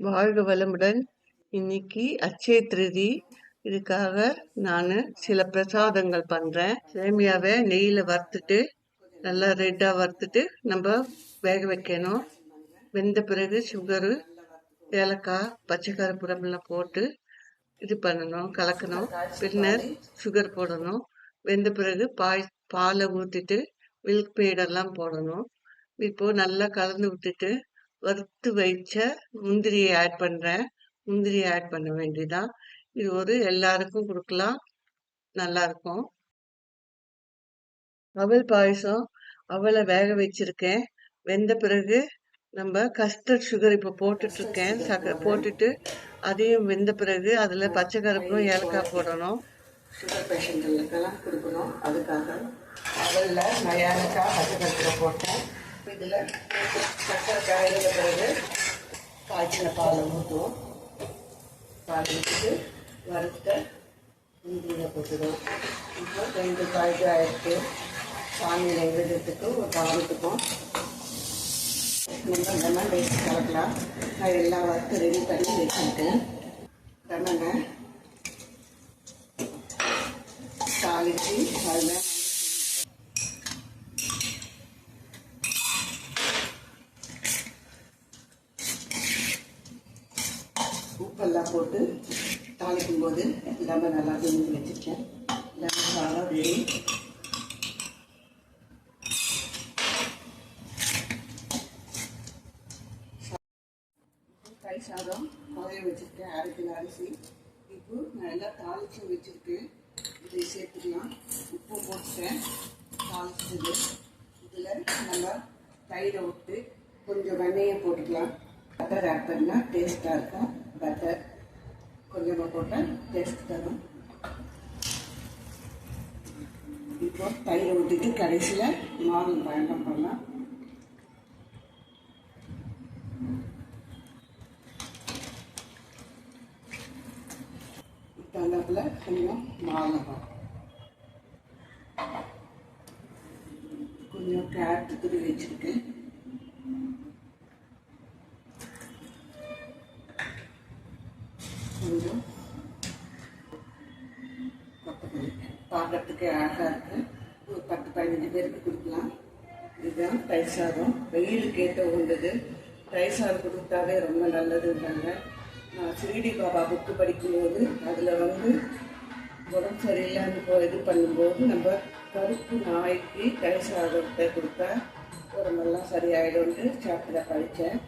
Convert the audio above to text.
வாழ்க வளமுடன். இன்னைக்கு அட்சய திருதி. இதுக்காக நான் சில பிரசாதங்கள் பண்றேன். சேமியாவை நெய்யில வறுத்துட்டு நல்லா ரெட்டா வறுத்துட்டு நம்ம வேக வைக்கணும். வெந்த பிறகு சுகரு, ஏலக்காய், பச்சை கருப்பூரம் எல்லாம் போட்டு இது பண்ணணும், கலக்கணும். பின்னர் சுகர் போடணும். வெந்த பிறகு பாலை ஊற்றிட்டு மில்க் பேடெல்லாம் போடணும். இப்போ நல்லா கலந்து விட்டுட்டு வறுத்து வைச்ச முந்திரியை ஆட் பண்றேன். முந்திரியை ஆட் பண்ண வேண்டியதான். இது ஒரு எல்லாருக்கும் கொடுக்கலாம், நல்லா இருக்கும். அவல் பாயசம். அவலை வேக வச்சிருக்கேன். வெந்த பிறகு நம்ம கஸ்டர்ட் சுகர் இப்போ போட்டுட்டு இருக்கேன். போட்டுட்டு அதையும் வெந்த பிறகு அதுல பச்சை கருப்பும் ஏலக்காய் போடணும். சுகர் பேஷண்ட்களுக்கெல்லாம் கொடுக்கணும். அதுக்காக அவலில் நான் ஏலக்காய் பச்சை கருப்பை போட்டேன். இதில் சக்கரை காய்ந்த பிறகு காய்ச்சின பாலை ஊற்றுவோம். பால் ஊற்றிட்டு வறுத்த முந்திரியை போட்டுடுவோம். இப்போ 2 காய்க்கு ஆயிடுச்சு. சாமி நைவேத்தியத்துக்கும் ஒரு பாவத்துக்கும் நம்ம லெமன் ரைஸ் கலக்கலாம். நான் எல்லாம் வறுத்து ரெடி பண்ணி வச்சுருக்கேன். லெமனை தாளித்து அதில் உப்பெல்லாம் போட்டு தாளிக்கும் போது லெமன் நல்லா பிழிஞ்சு வச்சுருக்கேன். லெமன் சாதம் ரெடி. தயிர் சாதம் காய வச்சுருக்கேன். 1/2 கிலோ அரிசி. இப்போ நான் எல்லாம் தாளித்து வச்சுருக்கேன். இதை சேர்த்துக்கலாம். உப்பு போட்டுட்டேன். தாளிச்சது இதில் நம்ம தயிரை விட்டு கொஞ்சம் வெண்ணெயை போட்டுக்கலாம். பட்டர் ஆட் பண்ணால் டேஸ்ட்டாக இருக்கும். பட்டர் கொஞ்சமாக போட்டால் டேஸ்ட் தரும். இப்போ தயிரை ஊற்றிட்டு கடைசியில் மாவு பயணம் பண்ணலாம். தந்தப்பில் கொஞ்சம் மாவுளம், கொஞ்சம் கேரட் துருவி வச்சுருக்கேன். கொஞ்சம் கொத்தமல்லி. பார்க்கறதுக்கு அழகாக இருக்குது. ஒரு 10-15 பேருக்கு கொடுக்கலாம். இதுதான் தயிர் சாதம். வெயிலுக்கு ஏற்ற உண்டது. தயிர் சாதம் கொடுத்தாவே ரொம்ப நல்லதுன்றாங்க. நான் ஸ்ரீடி பாபா புக்கு படிக்கும்போது அதில் உடம்பு சரியில்லைன்னு இது பண்ணும்போது நம்ம கருப்பு நாய்க்கு தயிர் சாதத்தை கொடுத்தா உடம்பெல்லாம் சரியாயிடும்னு சாப்பிட படித்தேன்.